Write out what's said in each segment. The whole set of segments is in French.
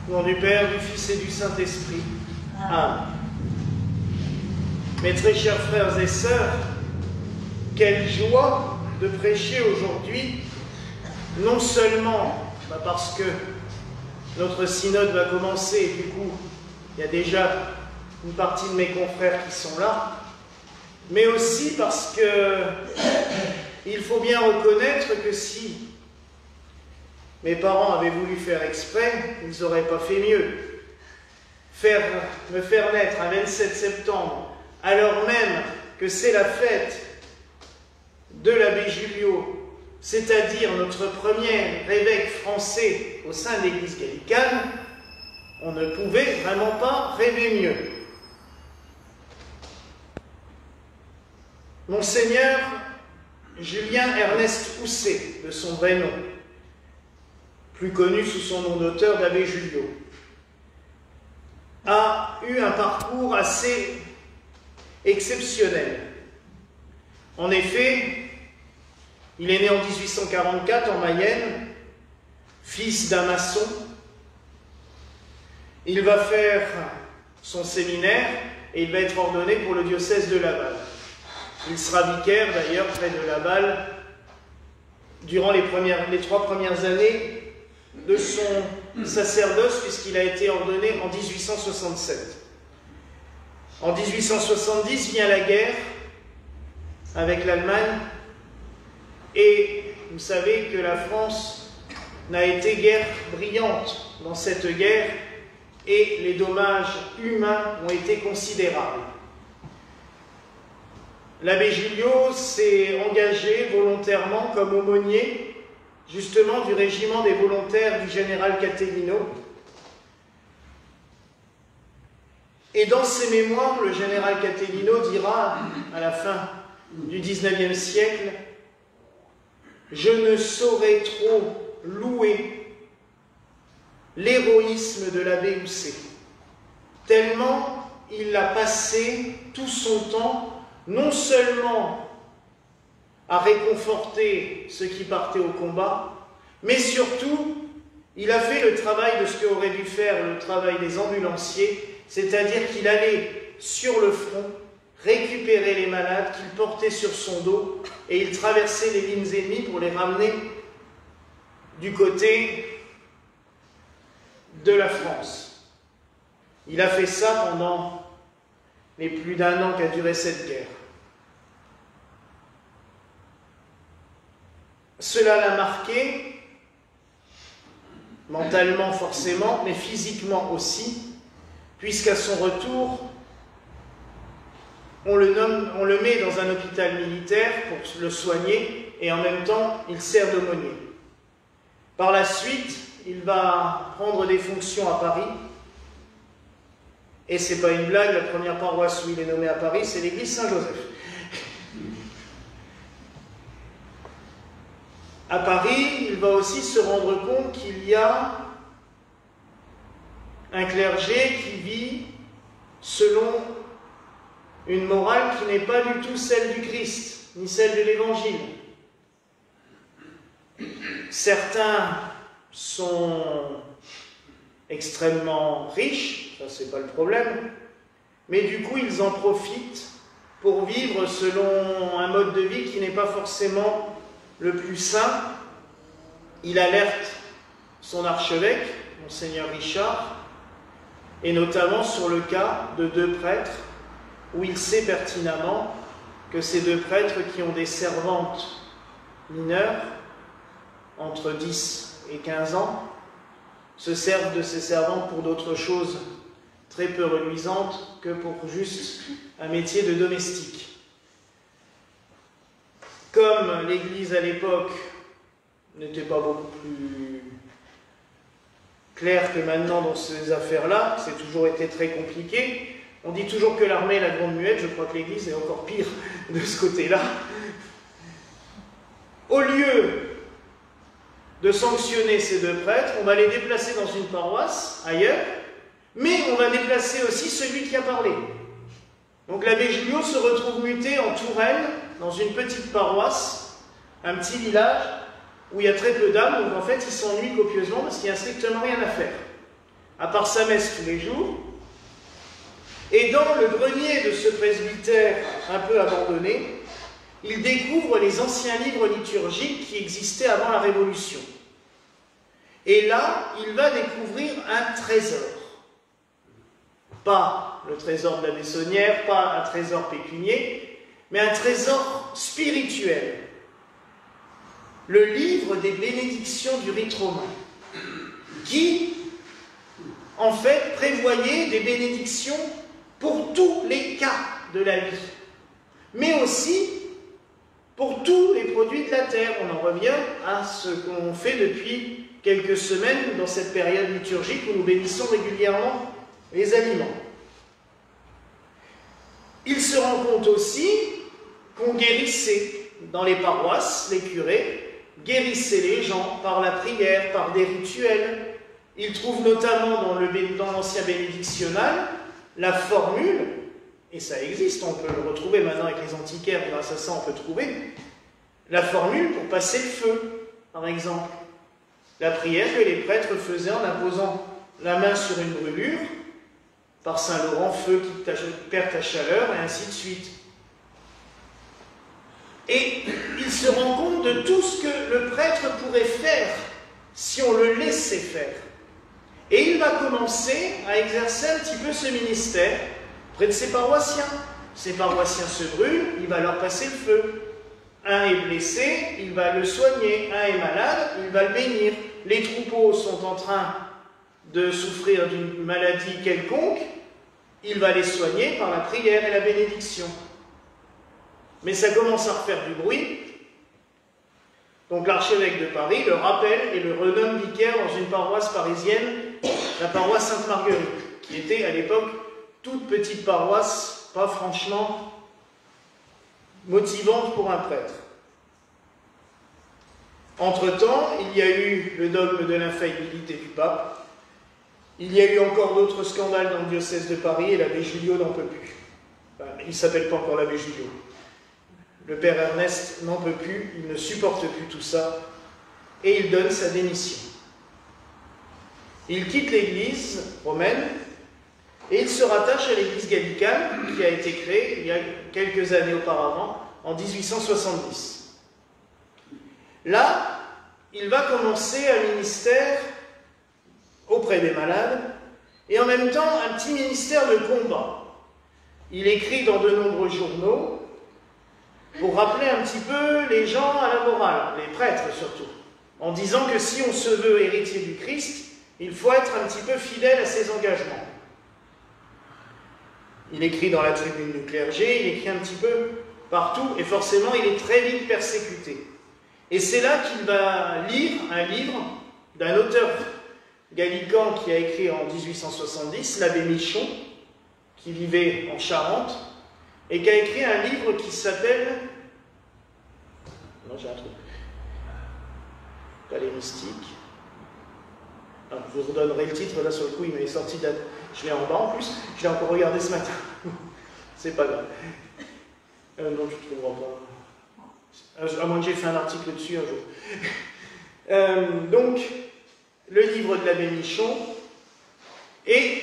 Au nom du Père, du Fils et du Saint-Esprit. Amen. Mes très chers frères et sœurs, quelle joie de prêcher aujourd'hui, non seulement parce que notre synode va commencer, et du coup, il y a déjà une partie de mes confrères qui sont là, mais aussi parce que il faut bien reconnaître que si mes parents avaient voulu faire exprès, ils n'auraient pas fait mieux. Me faire naître un 27 septembre, alors même que c'est la fête de l'abbé Julliot, c'est-à-dire notre premier évêque français au sein de l'Église gallicane, on ne pouvait vraiment pas rêver mieux. Monseigneur Julien Ernest Housset, de son vrai nom, plus connu sous son nom d'auteur d'abbé Julliot, a eu un parcours assez exceptionnel. En effet, il est né en 1844 en Mayenne, fils d'un maçon. Il va faire son séminaire et il va être ordonné pour le diocèse de Laval. Il sera vicaire d'ailleurs près de Laval durant les 3 premières années de son sacerdoce, puisqu'il a été ordonné en 1867. En 1870 vient la guerre avec l'Allemagne, et vous savez que la France n'a été guère brillante dans cette guerre, et les dommages humains ont été considérables. L'abbé Julliot s'est engagé volontairement comme aumônier, justement du régiment des volontaires du général Castellino. Et dans ses mémoires, le général Castellino dira, à la fin du XIXe siècle, « Je ne saurais trop louer l'héroïsme de l'abbé Housset, tellement il a passé tout son temps non seulement à réconforter ceux qui partaient au combat, mais surtout, il a fait le travail de ce qu'aurait dû faire le travail des ambulanciers, c'est-à-dire qu'il allait sur le front récupérer les malades qu'il portait sur son dos, et il traversait les lignes ennemies pour les ramener du côté de la France. Il a fait ça pendant les plus d'1 an qu'a duré cette guerre. Cela l'a marqué, mentalement forcément, mais physiquement aussi, puisqu'à son retour, on le met dans un hôpital militaire pour le soigner, et en même temps, il sert d'aumônier. Par la suite, il va prendre des fonctions à Paris, et c'est pas une blague, la première paroisse où il est nommé à Paris, c'est l'église Saint-Joseph. À Paris, il va aussi se rendre compte qu'il y a un clergé qui vit selon une morale qui n'est pas du tout celle du Christ, ni celle de l'Évangile. Certains sont extrêmement riches, ça c'est pas le problème, mais du coup ils en profitent pour vivre selon un mode de vie qui n'est pas forcément le plus sain. Il alerte son archevêque, Monseigneur Richard, et notamment sur le cas de 2 prêtres, où il sait pertinemment que ces 2 prêtres qui ont des servantes mineures, entre 10 et 15 ans, se servent de ces servantes pour d'autres choses très peu reluisantes que pour juste un métier de domestique. Comme l'Église à l'époque n'était pas beaucoup plus claire que maintenant dans ces affaires-là, c'est toujours été très compliqué. On dit toujours que l'armée est la grande muette, je crois que l'Église est encore pire de ce côté-là. Au lieu de sanctionner ces 2 prêtres, on va les déplacer dans une paroisse, ailleurs, mais on va déplacer aussi celui qui a parlé. Donc l'abbé Julliot se retrouve muté en Touraine, dans une petite paroisse, un petit village, où il y a très peu d'âmes, donc en fait il s'ennuie copieusement parce qu'il n'y a strictement rien à faire. à part sa messe tous les jours. Et dans le grenier de ce presbytère un peu abandonné, il découvre les anciens livres liturgiques qui existaient avant la Révolution. Et là, il va découvrir un trésor. Pas le trésor de la Bessonnière, pas un trésor pécunier, mais un trésor spirituel. Le livre des bénédictions du rite romain, qui, en fait, prévoyait des bénédictions pour tous les cas de la vie, mais aussi pour tous les produits de la terre. On en revient à ce qu'on fait depuis quelques semaines dans cette période liturgique où nous bénissons régulièrement les aliments. Il se rend compte aussi qu'on guérissait dans les paroisses, les curés guérissaient les gens par la prière, par des rituels. Il trouve notamment dans l'ancien bénédictionnal la formule, et ça existe, on peut le retrouver maintenant avec les antiquaires, grâce à ça on peut trouver, la formule pour passer le feu, par exemple. La prière que les prêtres faisaient en imposant la main sur une brûlure, par Saint-Laurent, feu qui perd ta chaleur, et ainsi de suite. Et il se rend compte de tout ce que le prêtre pourrait faire si on le laissait faire. Et il va commencer à exercer un petit peu ce ministère près de ses paroissiens. Ses paroissiens se brûlent, il va leur passer le feu. Un est blessé, il va le soigner. Un est malade, il va le bénir. Les troupeaux sont en train de souffrir d'une maladie quelconque, il va les soigner par la prière et la bénédiction. Mais ça commence à refaire du bruit. Donc l'archevêque de Paris le rappelle et le renomme vicaire dans une paroisse parisienne, la paroisse Sainte-Marguerite, qui était à l'époque toute petite paroisse, pas franchement motivante pour un prêtre. Entre-temps, il y a eu le dogme de l'infaillibilité du pape, il y a eu encore d'autres scandales dans le diocèse de Paris et l'abbé Julliot n'en peut plus. Enfin, il ne s'appelle pas encore l'abbé Julliot. Le père Ernest n'en peut plus, il ne supporte plus tout ça et il donne sa démission. Il quitte l'église romaine et il se rattache à l'église gallicane qui a été créée il y a quelques années auparavant, en 1870. Là, il va commencer un ministère auprès des malades et en même temps un petit ministère de combat. Il écrit dans de nombreux journaux pour rappeler un petit peu les gens à la morale, les prêtres surtout, en disant que si on se veut héritier du Christ, il faut être un petit peu fidèle à ses engagements. Il écrit dans la tribune du clergé, il écrit un petit peu partout, et forcément il est très vite persécuté. Et c'est là qu'il va lire un livre d'un auteur gallican qui a écrit en 1870, l'abbé Michon, qui vivait en Charente, et qui a écrit un livre qui s'appelle... Non, j'ai un truc. Pas les mystiques. Alors, je vous redonnerai le titre, là sur le coup il m'est sorti de la... Je l'ai en bas en plus, je l'ai encore regardé ce matin. C'est pas grave. Non, je ne trouverai pas. À moins que j'ai fait un article dessus un jour. Donc, le livre de l'abbé Michon, et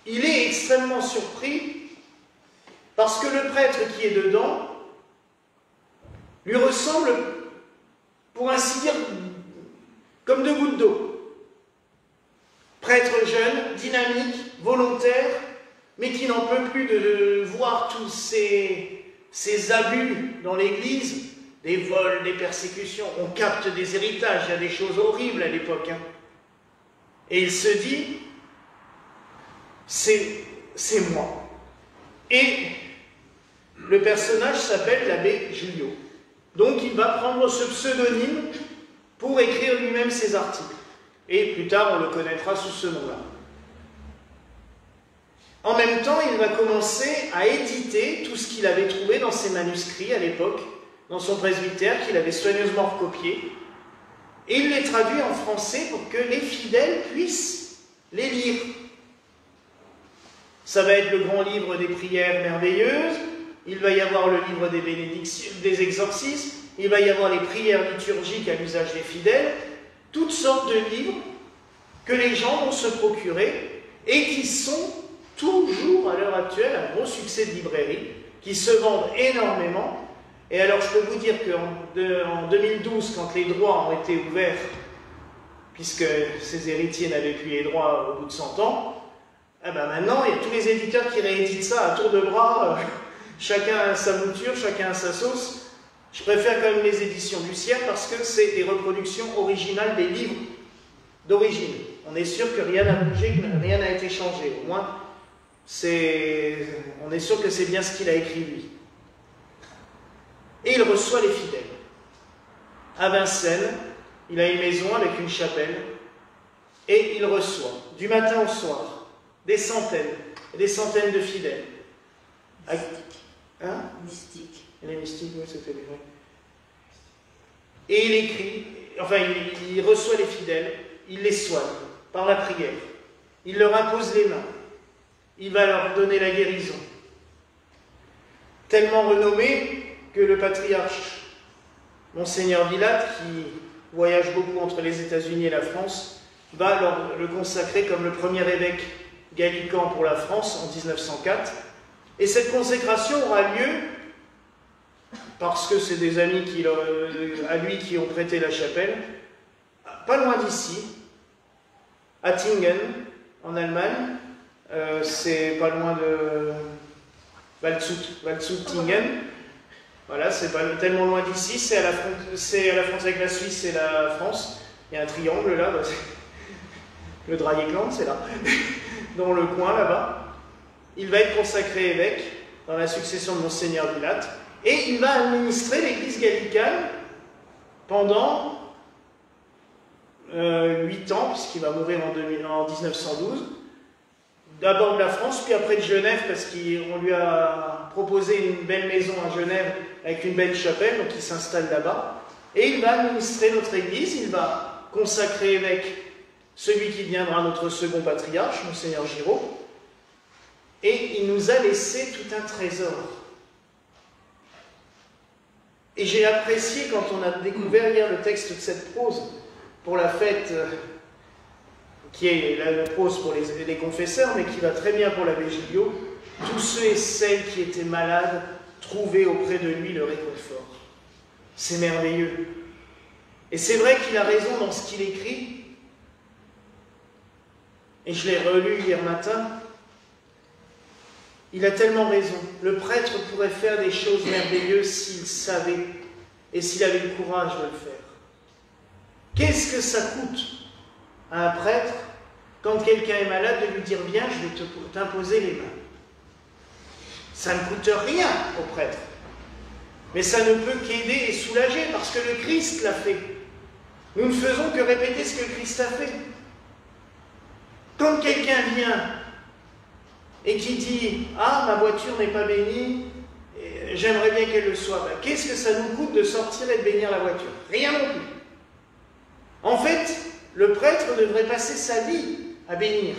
il est extrêmement surpris parce que le prêtre qui est dedans lui ressemble, pour ainsi dire, comme deux gouttes d'eau. Prêtre jeune, dynamique, volontaire, mais qui n'en peut plus de voir tous ces abus dans l'Église, des vols, des persécutions. On capte des héritages, il y a des choses horribles à l'époque. Hein. Et il se dit, c'est moi. Et le personnage s'appelle l'abbé Julliot. Donc il va prendre ce pseudonyme pour écrire lui-même ses articles. Et plus tard, on le connaîtra sous ce nom-là. En même temps, il va commencer à éditer tout ce qu'il avait trouvé dans ses manuscrits à l'époque, dans son presbytère, qu'il avait soigneusement recopié. Et il les traduit en français pour que les fidèles puissent les lire. Ça va être le grand livre des prières merveilleuses, il va y avoir le livre des bénédictions, des exorcismes, il va y avoir les prières liturgiques à l'usage des fidèles, toutes sortes de livres que les gens vont se procurer et qui sont toujours à l'heure actuelle un gros succès de librairie, qui se vendent énormément. Et alors je peux vous dire qu'en 2012, quand les droits ont été ouverts, puisque ces héritiers n'avaient plus les droits au bout de 100 ans, eh ben maintenant il y a tous les éditeurs qui rééditent ça à tour de bras, chacun a sa mouture, chacun a sa sauce. Je préfère quand même les éditions Bussière parce que c'est des reproductions originales des livres d'origine. On est sûr que rien n'a bougé, que rien n'a été changé. Au moins, on est sûr que c'est bien ce qu'il a écrit lui. Et il reçoit les fidèles. À Vincennes, il a une maison avec une chapelle, et il reçoit, du matin au soir, des centaines et des centaines de fidèles. Mystique. Hein? Mystique. Les mystiques, oui, c'était vrai. Et il écrit, enfin, il reçoit les fidèles, il les soigne par la prière. Il leur impose les mains. Il va leur donner la guérison. Tellement renommé que le patriarche Monseigneur Villatte, qui voyage beaucoup entre les États-Unis et la France, va le consacrer comme le premier évêque gallican pour la France en 1904. Et cette consécration aura lieu parce que c'est des amis à lui qui ont prêté la chapelle, pas loin d'ici, à Tingen, en Allemagne. C'est pas loin de Waldshut-Tingen. Voilà, c'est pas tellement loin d'ici, c'est à la frontière avec la Suisse et la France. Il y a un triangle là, le Dreieckland, c'est là, dans le coin là-bas. Il va être consacré évêque dans la succession de Monseigneur Villatte et il va administrer l'église gallicane pendant 8 ans, puisqu'il va mourir en 1912. D'abord de la France, puis après de Genève, parce qu'on lui a proposé une belle maison à Genève avec une belle chapelle, donc il s'installe là-bas. Et il va administrer notre église, il va consacrer évêque celui qui deviendra notre second patriarche, Monseigneur Giraud. Et il nous a laissé tout un trésor. Et j'ai apprécié quand on a découvert hier le texte de cette prose pour la fête, qui est la prose pour les confesseurs, mais qui va très bien pour l'abbé Gilliot. Tous ceux et celles qui étaient malades trouvaient auprès de lui le réconfort. C'est merveilleux. Et c'est vrai qu'il a raison dans ce qu'il écrit. Et je l'ai relu hier matin. Il a tellement raison. Le prêtre pourrait faire des choses merveilleuses s'il savait et s'il avait le courage de le faire. Qu'est-ce que ça coûte à un prêtre, quand quelqu'un est malade, de lui dire « Viens, je vais t'imposer les mains ». Ça ne coûte rien au prêtre. Mais ça ne peut qu'aider et soulager, parce que le Christ l'a fait. Nous ne faisons que répéter ce que le Christ a fait. Quand quelqu'un vient et qui dit « Ah, ma voiture n'est pas bénie, j'aimerais bien qu'elle le soit », ben, qu'est-ce que ça nous coûte de sortir et de bénir la voiture? Rien non plus. En fait, le prêtre devrait passer sa vie à bénir.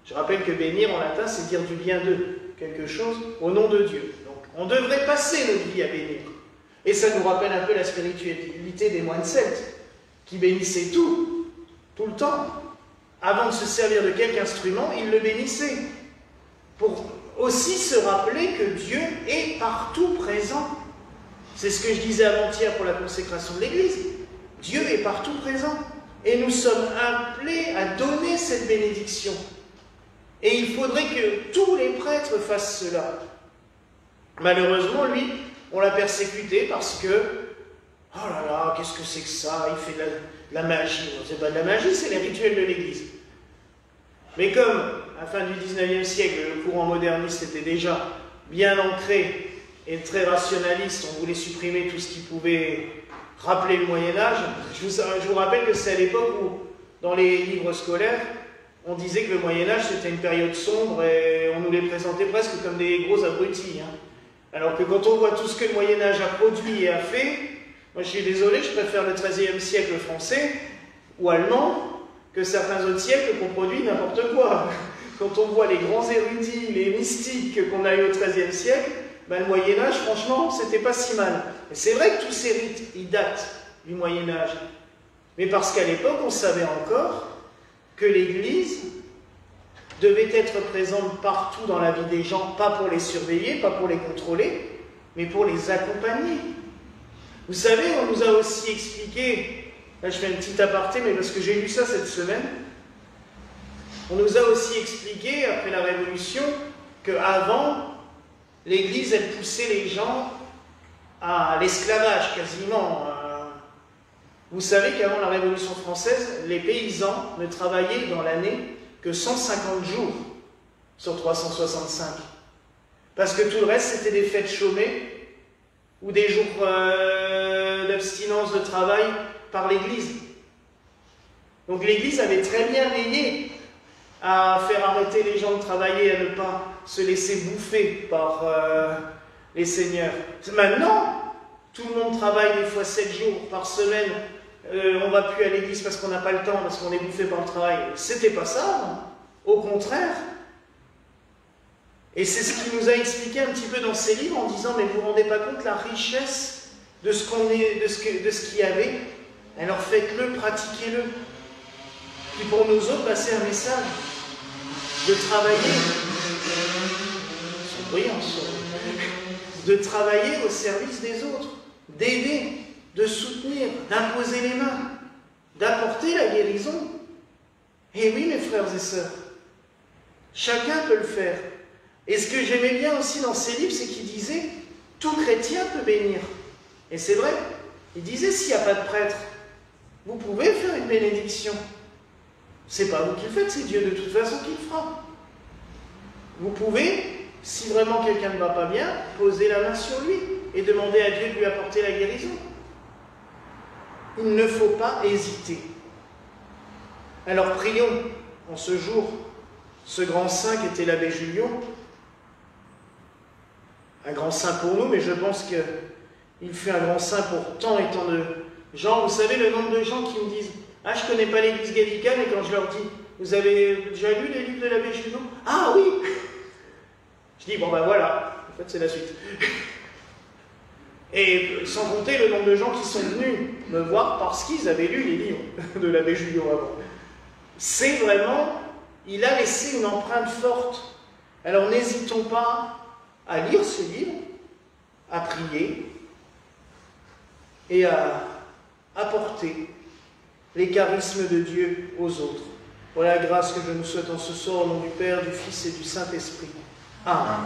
Je rappelle que bénir en latin, c'est dire du bien de quelque chose au nom de Dieu. Donc, on devrait passer notre vie à bénir. Et ça nous rappelle un peu la spiritualité des moines celtes, qui bénissaient tout le temps. Avant de se servir de quelque instrument, ils le bénissaient. Pour aussi se rappeler que Dieu est partout présent. C'est ce que je disais avant-hier pour la consécration de l'Église. Dieu est partout présent. Et nous sommes appelés à donner cette bénédiction. Et il faudrait que tous les prêtres fassent cela. Malheureusement, lui, on l'a persécuté parce que, oh là là, qu'est-ce que c'est que ça? Il fait de la magie. C'est pas de la magie, c'est les rituels de l'Église. Mais comme, à la fin du 19e siècle, le courant moderniste était déjà bien ancré et très rationaliste, on voulait supprimer tout ce qui pouvait rappeler le Moyen-Âge. Je vous rappelle que c'est à l'époque où, dans les livres scolaires, on disait que le Moyen-Âge c'était une période sombre et on nous les présentait presque comme des gros abrutis. Hein. Alors que quand on voit tout ce que le Moyen-Âge a produit et a fait, moi je suis désolé, je préfère le XIIIe siècle français ou allemand que certains autres siècles qu'on produit n'importe quoi. Quand on voit les grands érudits, les mystiques qu'on a eu au XIIIe siècle, ben le Moyen-Âge, franchement, c'était pas si mal. Et c'est vrai que tous ces rites, ils datent du Moyen-Âge. Mais parce qu'à l'époque, on savait encore que l'Église devait être présente partout dans la vie des gens, pas pour les surveiller, pas pour les contrôler, mais pour les accompagner. Vous savez, on nous a aussi expliqué, là je fais un petit aparté, mais parce que j'ai lu ça cette semaine, on nous a aussi expliqué, après la Révolution, qu'avant, l'Église, elle poussait les gens à l'esclavage, quasiment. Vous savez qu'avant la Révolution française, les paysans ne travaillaient dans l'année que 150 jours sur 365. Parce que tout le reste, c'était des fêtes chômées ou des jours d'abstinence de travail par l'Église. Donc l'Église avait très bien veillé à faire arrêter les gens de travailler, à ne pas se laisser bouffer par les seigneurs. Maintenant, tout le monde travaille des fois 7 jours par semaine. On ne va plus à l'église parce qu'on n'a pas le temps, parce qu'on est bouffé par le travail. C'était pas ça, non. Au contraire. Et c'est ce qu'il nous a expliqué un petit peu dans ses livres en disant, mais vous ne vous rendez pas compte la richesse de ce qu'on est, de ce qu'il y avait. Alors faites-le, pratiquez-le. Puis pour nous autres, c'est un message de travailler. Ils sont brillants, de travailler au service des autres, d'aider, de soutenir, d'imposer les mains, d'apporter la guérison. Et oui, mes frères et sœurs, chacun peut le faire. Et ce que j'aimais bien aussi dans ces livres, c'est qu'il disait « tout chrétien peut bénir ». Et c'est vrai, il disait « s'il n'y a pas de prêtre, vous pouvez faire une bénédiction. C'est pas vous qui le faites, c'est Dieu de toute façon qui le fera. Vous pouvez, si vraiment quelqu'un ne va pas bien, poser la main sur lui et demander à Dieu de lui apporter la guérison. Il ne faut pas hésiter. Alors prions en ce jour, ce grand saint qui était l'abbé Julian, un grand saint pour nous, mais je pense qu'il fut un grand saint pour tant et tant de gens. Vous savez le nombre de gens qui me disent « Ah, je ne connais pas l'église gallicane » et quand je leur dis « Vous avez déjà lu les livres de l'abbé Julian ?»« Ah oui !» Je dis « Bon ben voilà, en fait c'est la suite. » Et sans compter le nombre de gens qui sont venus me voir parce qu'ils avaient lu les livres de l'abbé Julian avant. C'est vraiment, il a laissé une empreinte forte. Alors n'hésitons pas à lire ce livre, à prier et à apporter les charismes de Dieu aux autres. Voilà la grâce que je nous souhaite en ce soir au nom du Père, du Fils et du Saint-Esprit. Amen.